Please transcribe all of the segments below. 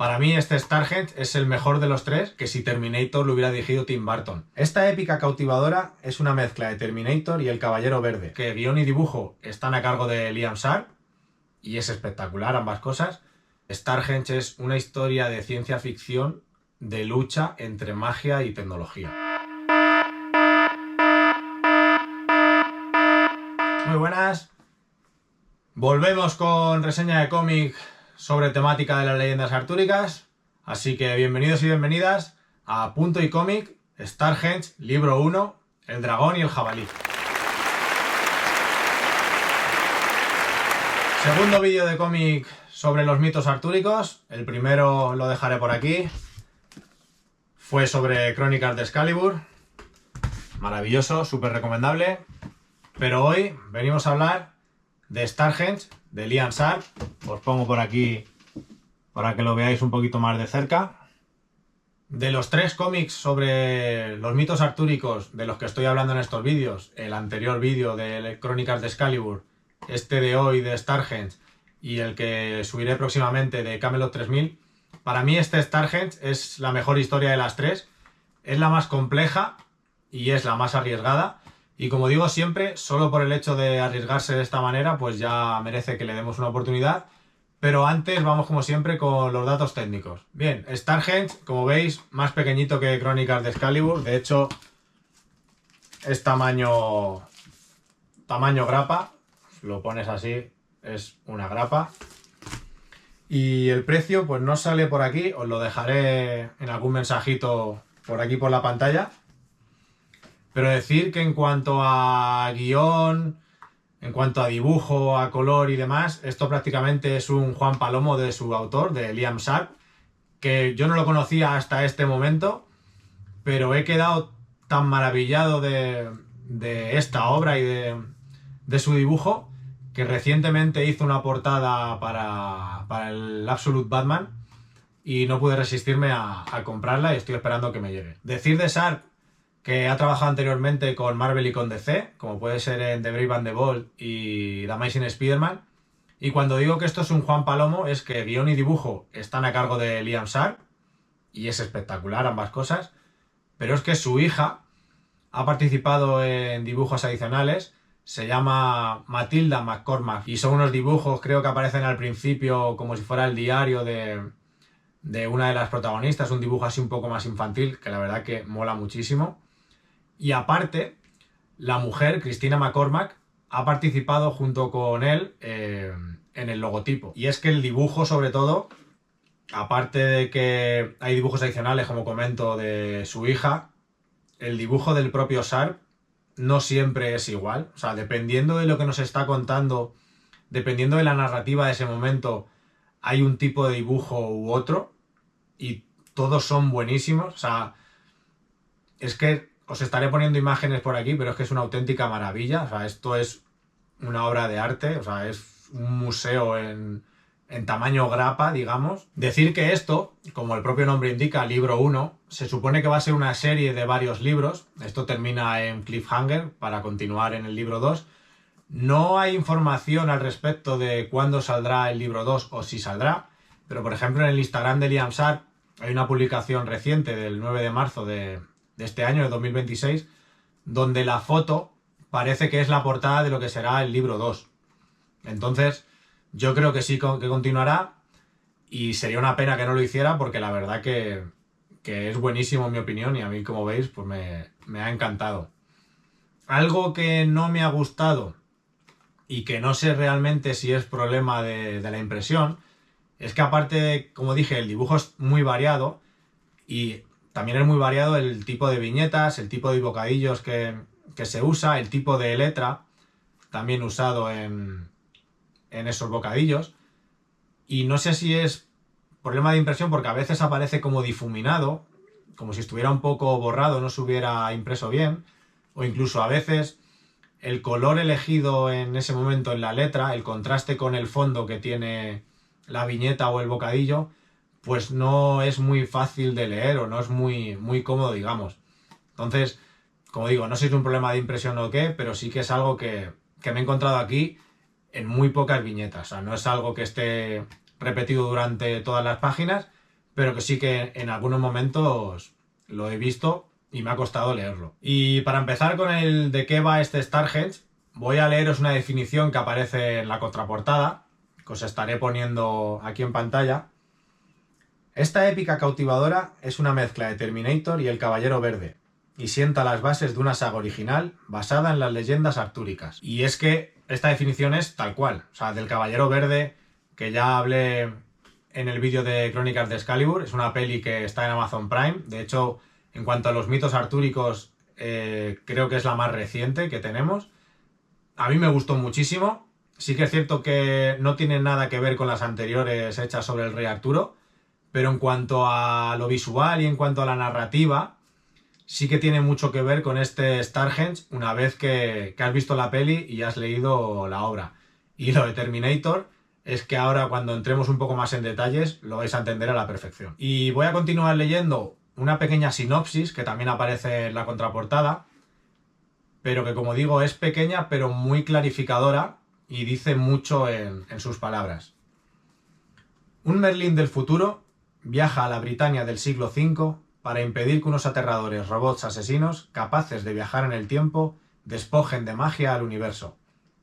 Para mí este Stargate es el mejor de los tres, que si Terminator lo hubiera dirigido Tim Burton. Esta épica cautivadora es una mezcla de Terminator y El Caballero Verde, que guión y dibujo están a cargo de Liam Sharp, y es espectacular ambas cosas. Stargate es una historia de ciencia ficción de lucha entre magia y tecnología. Muy buenas. Volvemos con reseña de cómic sobre temática de las leyendas artúricas. Así que bienvenidos y bienvenidas a Punto y Cómic, Stargate, libro 1, El dragón y el jabalí. Segundo vídeo de cómic sobre los mitos artúricos. El primero lo dejaré por aquí. Fue sobre Crónicas de Excalibur. Maravilloso, súper recomendable. Pero hoy venimos a hablar de Stargate, de Liam Sharp. Os pongo por aquí para que lo veáis un poquito más de cerca. De los tres cómics sobre los mitos artúricos de los que estoy hablando en estos vídeos, el anterior vídeo de Crónicas de Excalibur, este de hoy de Stargate y el que subiré próximamente de Camelot 3000, para mí este Stargate es la mejor historia de las tres, es la más compleja y es la más arriesgada. Y como digo siempre, solo por el hecho de arriesgarse de esta manera, pues ya merece que le demos una oportunidad. Pero antes vamos como siempre con los datos técnicos. Bien, Stargate, como veis, más pequeñito que Crónicas de Excalibur. De hecho, es tamaño grapa. Lo pones así, es una grapa. Y el precio, pues no sale por aquí. Os lo dejaré en algún mensajito por aquí por la pantalla. Pero decir que en cuanto a guión, en cuanto a dibujo, a color y demás, esto prácticamente es un Juan Palomo de su autor, de Liam Sharp, que yo no lo conocía hasta este momento, pero he quedado tan maravillado de esta obra y de su dibujo, que recientemente hizo una portada para el Absolute Batman y no pude resistirme a comprarla y estoy esperando que me llegue. Decir de Sharp que ha trabajado anteriormente con Marvel y con DC, como puede ser en The Brave and the Bold y The Amazing Spider-Man. Y cuando digo que esto es un Juan Palomo, es que guión y dibujo están a cargo de Liam Sharp, y es espectacular ambas cosas, pero es que su hija ha participado en dibujos adicionales, se llama Matilda McCormack, y son unos dibujos, creo que aparecen al principio como si fuera el diario de una de las protagonistas, un dibujo así un poco más infantil, que la verdad que mola muchísimo. Y aparte, la mujer, Christina McCormack, ha participado junto con él en el logotipo. Y es que el dibujo, sobre todo, aparte de que hay dibujos adicionales, como comento, de su hija, el dibujo del propio Sharp no siempre es igual. O sea, dependiendo de lo que nos está contando, dependiendo de la narrativa de ese momento, hay un tipo de dibujo u otro, y todos son buenísimos. O sea, es que os estaré poniendo imágenes por aquí, pero es que es una auténtica maravilla. O sea, esto es una obra de arte, o sea, es un museo en tamaño grapa, digamos. Decir que esto, como el propio nombre indica, libro 1, se supone que va a ser una serie de varios libros. Esto termina en cliffhanger para continuar en el libro 2. No hay información al respecto de cuándo saldrá el libro 2 o si saldrá, pero por ejemplo en el Instagram de Liam Sharp hay una publicación reciente del 9 de marzo de este año, de 2026, donde la foto parece que es la portada de lo que será el libro 2. Entonces, yo creo que sí que continuará, y sería una pena que no lo hiciera, porque la verdad que es buenísimo en mi opinión, y a mí, como veis, pues me ha encantado. Algo que no me ha gustado, y que no sé realmente si es problema de la impresión, es que aparte, como dije, el dibujo es muy variado, y también es muy variado el tipo de viñetas, el tipo de bocadillos que se usa, el tipo de letra también usado en esos bocadillos. Y no sé si es problema de impresión, porque a veces aparece como difuminado, como si estuviera un poco borrado, no se hubiera impreso bien, o incluso a veces el color elegido en ese momento en la letra, el contraste con el fondo que tiene la viñeta o el bocadillo, pues no es muy fácil de leer, o no es muy cómodo, digamos. Entonces, como digo, no sé si es un problema de impresión o qué, pero sí que es algo que me he encontrado aquí en muy pocas viñetas. O sea, no es algo que esté repetido durante todas las páginas, pero que sí que en algunos momentos lo he visto y me ha costado leerlo. Y para empezar con el de qué va este Starhenge, voy a leeros una definición que aparece en la contraportada, que os estaré poniendo aquí en pantalla. Esta épica cautivadora es una mezcla de Terminator y El Caballero Verde, y sienta las bases de una saga original basada en las leyendas artúricas. Y es que esta definición es tal cual, o sea, del Caballero Verde, que ya hablé en el vídeo de Crónicas de Excalibur, es una peli que está en Amazon Prime. De hecho, en cuanto a los mitos artúricos, creo que es la más reciente que tenemos. A mí me gustó muchísimo. Sí que es cierto que no tiene nada que ver con las anteriores hechas sobre el rey Arturo, pero en cuanto a lo visual y en cuanto a la narrativa, sí que tiene mucho que ver con este Starhenge una vez que has visto la peli y has leído la obra. Y lo de Terminator es que ahora, cuando entremos un poco más en detalles, lo vais a entender a la perfección. Y voy a continuar leyendo una pequeña sinopsis que también aparece en la contraportada, pero que, como digo, es pequeña pero muy clarificadora y dice mucho en sus palabras. Un Merlín del futuro viaja a la Britania del siglo V para impedir que unos aterradores robots asesinos capaces de viajar en el tiempo despojen de magia al universo.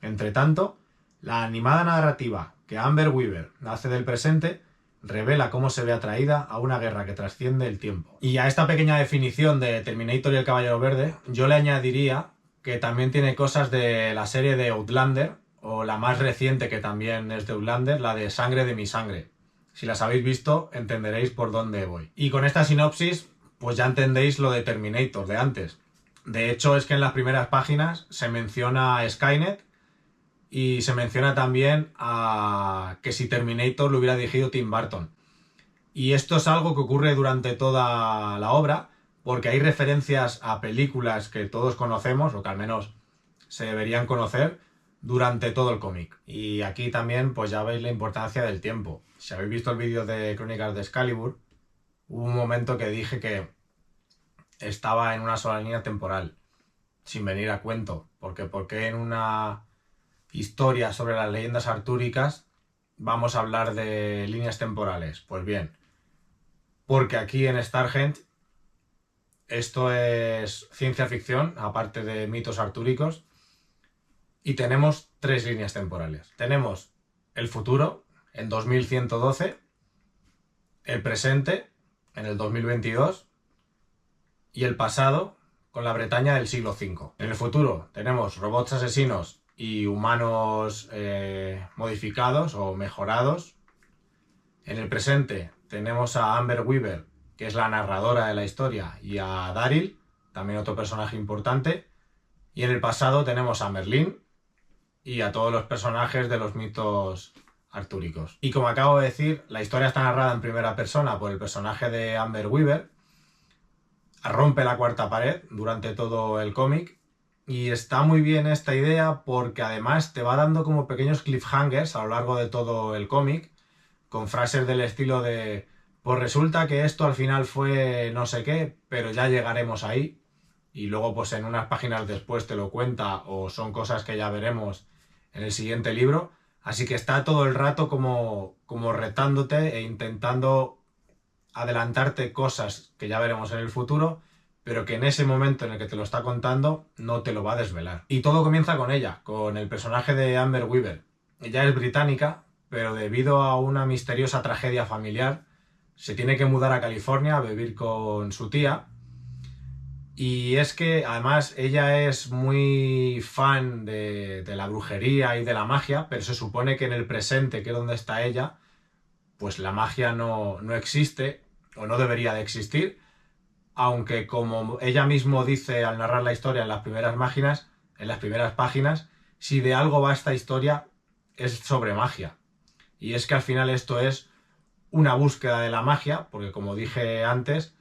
Entre tanto, la animada narrativa que Amber Weaver hace del presente revela cómo se ve atraída a una guerra que trasciende el tiempo. Y a esta pequeña definición de Terminator y el Caballero Verde, yo le añadiría que también tiene cosas de la serie de Outlander, o la más reciente que también es de Outlander, la de Sangre de mi sangre. Si las habéis visto, entenderéis por dónde voy. Y con esta sinopsis, pues ya entendéis lo de Terminator de antes. De hecho, es que en las primeras páginas se menciona a Skynet y se menciona también a que si Terminator lo hubiera dirigido Tim Burton. Y esto es algo que ocurre durante toda la obra, porque hay referencias a películas que todos conocemos, o que al menos se deberían conocer, durante todo el cómic. Y aquí también pues ya veis la importancia del tiempo. Si habéis visto el vídeo de Crónicas de Excalibur, hubo un momento que dije que estaba en una sola línea temporal, sin venir a cuento, porque ¿por qué en una historia sobre las leyendas artúricas vamos a hablar de líneas temporales? Pues bien, porque aquí en Starhenge esto es ciencia ficción, aparte de mitos artúricos, y tenemos 3 líneas temporales. Tenemos el futuro, en 2112, el presente, en el 2022, y el pasado, con la Bretaña del siglo V. En el futuro tenemos robots asesinos y humanos modificados o mejorados. En el presente tenemos a Amber Weaver, que es la narradora de la historia, y a Daryl, también otro personaje importante. Y en el pasado tenemos a Merlín y a todos los personajes de los mitos artúricos. Y como acabo de decir, la historia está narrada en primera persona por el personaje de Amber Weaver. Rompe la cuarta pared durante todo el cómic. Y está muy bien esta idea porque además te va dando como pequeños cliffhangers a lo largo de todo el cómic, con frases del estilo de pues resulta que esto al final fue no sé qué, pero ya llegaremos ahí. Y luego pues en unas páginas después te lo cuenta, o son cosas que ya veremos en el siguiente libro. Así que está todo el rato como retándote e intentando adelantarte cosas que ya veremos en el futuro, pero que en ese momento en el que te lo está contando no te lo va a desvelar. Y todo comienza con ella, con el personaje de Amber Weaver. Ella es británica, pero debido a una misteriosa tragedia familiar, se tiene que mudar a California a vivir con su tía. Y es que además ella es muy fan de la brujería y de la magia, pero se supone que en el presente, que es donde está ella, pues la magia no existe o no debería de existir, aunque como ella mismo dice al narrar la historia en las primeras páginas, si de algo va esta historia es sobre magia. Y es que al final esto es una búsqueda de la magia, porque como dije antes,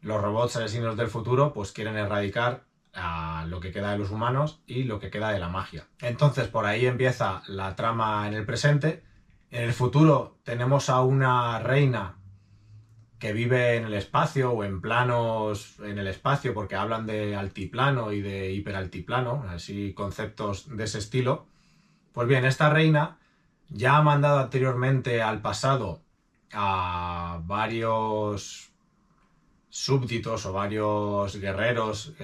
los robots asesinos del futuro pues quieren erradicar a lo que queda de los humanos y lo que queda de la magia. Entonces por ahí empieza la trama en el presente. En el futuro tenemos a una reina que vive en el espacio o en planos en el espacio, porque hablan de altiplano y de hiperaltiplano, así conceptos de ese estilo. Pues bien, esta reina ya ha mandado anteriormente al pasado a varios súbditos o varios guerreros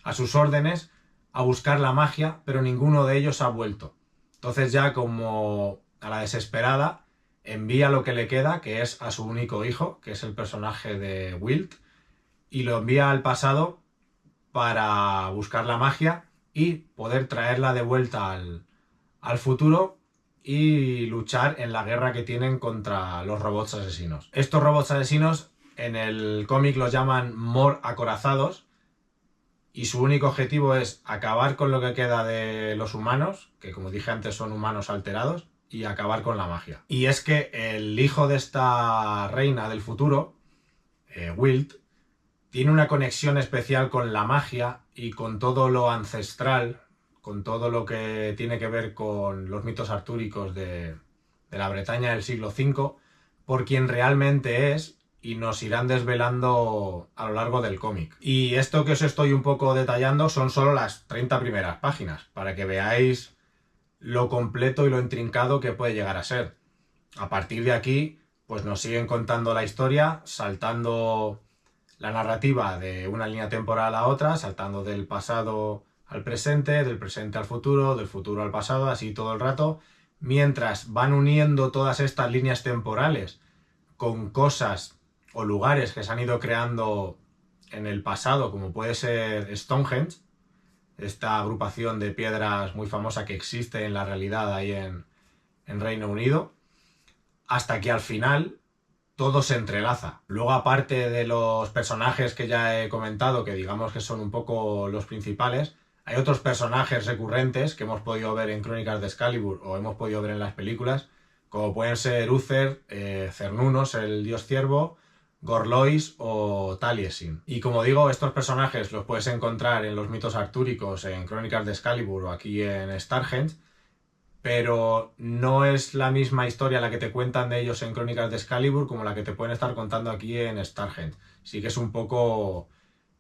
a sus órdenes a buscar la magia, pero ninguno de ellos ha vuelto. Entonces ya como a la desesperada envía lo que le queda, que es a su único hijo, que es el personaje de Wilt, y lo envía al pasado para buscar la magia y poder traerla de vuelta al futuro y luchar en la guerra que tienen contra los robots asesinos. Estos robots asesinos en el cómic los llaman Mor acorazados y su único objetivo es acabar con lo que queda de los humanos, que como dije antes son humanos alterados, y acabar con la magia. Y es que el hijo de esta reina del futuro, Wilt, tiene una conexión especial con la magia y con todo lo ancestral, con todo lo que tiene que ver con los mitos artúricos de la Bretaña del siglo V, por quien realmente es, y nos irán desvelando a lo largo del cómic. Y esto que os estoy un poco detallando son solo las 30 primeras páginas, para que veáis lo completo y lo intrincado que puede llegar a ser. A partir de aquí, pues nos siguen contando la historia, saltando la narrativa de una línea temporal a otra, saltando del pasado al presente, del presente al futuro, del futuro al pasado, así todo el rato, mientras van uniendo todas estas líneas temporales con cosas o lugares que se han ido creando en el pasado, como puede ser Stonehenge, esta agrupación de piedras muy famosa que existe en la realidad ahí en Reino Unido, hasta que al final todo se entrelaza. Luego, aparte de los personajes que ya he comentado, que digamos que son un poco los principales, hay otros personajes recurrentes que hemos podido ver en Crónicas de Excalibur o hemos podido ver en las películas, como pueden ser Uther, Cernunnos, el dios ciervo, Gorlois o Taliesin. Y como digo, estos personajes los puedes encontrar en los mitos artúricos, en Crónicas de Excalibur o aquí en Stonehenge, pero no es la misma historia la que te cuentan de ellos en Crónicas de Excalibur como la que te pueden estar contando aquí en Stonehenge. Sí que es un poco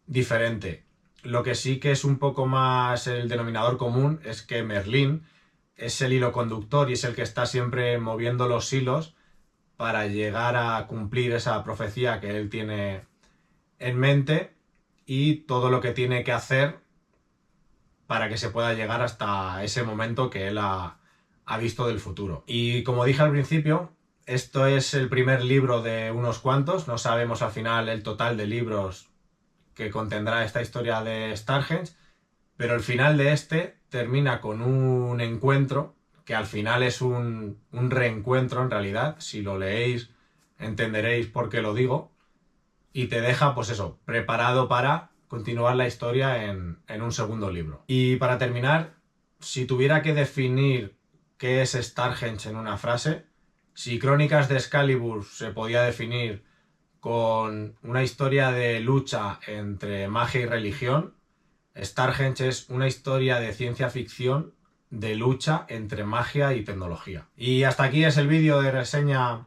diferente. Lo que sí que es un poco más el denominador común es que Merlín es el hilo conductor y es el que está siempre moviendo los hilos para llegar a cumplir esa profecía que él tiene en mente y todo lo que tiene que hacer para que se pueda llegar hasta ese momento que él ha visto del futuro. Y como dije al principio, esto es el primer libro de unos cuantos, no sabemos al final el total de libros que contendrá esta historia de Stonehenge, pero el final de este termina con un encuentro que al final es un reencuentro en realidad. Si lo leéis entenderéis por qué lo digo, y te deja pues eso, preparado para continuar la historia en un segundo libro. Y para terminar, si tuviera que definir qué es Stonehenge en una frase, si Crónicas de Excalibur se podía definir con una historia de lucha entre magia y religión, Stonehenge es una historia de ciencia ficción de lucha entre magia y tecnología. Y hasta aquí es el vídeo de reseña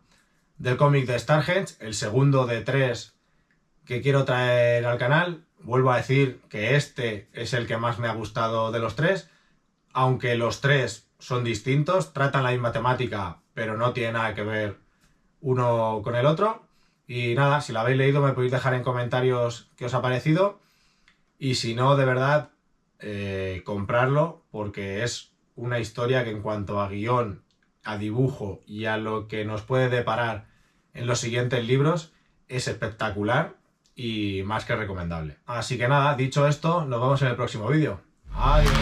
del cómic de Stonehenge, el segundo de 3 que quiero traer al canal. Vuelvo a decir que este es el que más me ha gustado de los 3, aunque los 3 son distintos, tratan la misma temática, pero no tiene nada que ver uno con el otro. Y nada, si lo habéis leído me podéis dejar en comentarios qué os ha parecido, y si no, de verdad, comprarlo, porque es una historia que en cuanto a guión, a dibujo y a lo que nos puede deparar en los siguientes libros es espectacular y más que recomendable. Así que nada, dicho esto, nos vemos en el próximo vídeo. Adiós.